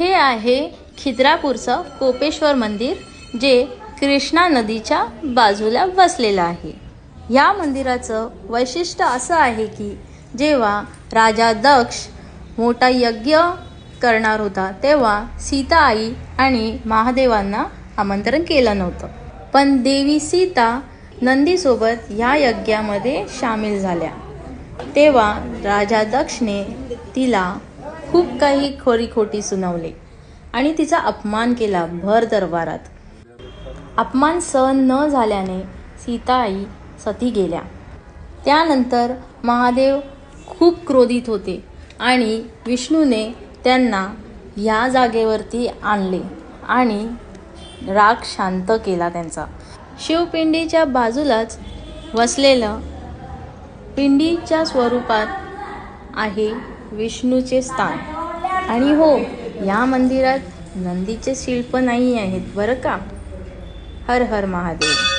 हे आहे खिद्रापूरचं कोपेश्वर मंदिर, जे कृष्णा नदीच्या बाजूला वसलेलं आहे. या मंदिराचं वैशिष्ट्य असं आहे की जेव्हा राजा दक्ष मोठा यज्ञ करणार होता तेव्हा सीता आई आणि महादेवांना आमंत्रण केलं नव्हतं, पण देवी सीता नंदीसोबत या यज्ञामध्ये सामील झाल्या. तेव्हा राजा दक्षने तिला खूप काही खोटी सुनावले आणि तिचा अपमान केला भर दरबारात. अपमान सहन न झाल्याने सीताई सती गेल्या. त्यानंतर महादेव खूप क्रोधित होते आणि विष्णूने त्यांना या जागेवरती आणले आणि राग शांत केला त्यांचा. शिवपिंडीच्या बाजूलाच वसलेलं पिंडीच्या स्वरूपात आहे विष्णूचे स्थान. आणि हो, या मंदिरात नंदीचे शिल्प नाही आहेत बरं का. हर हर महादेव.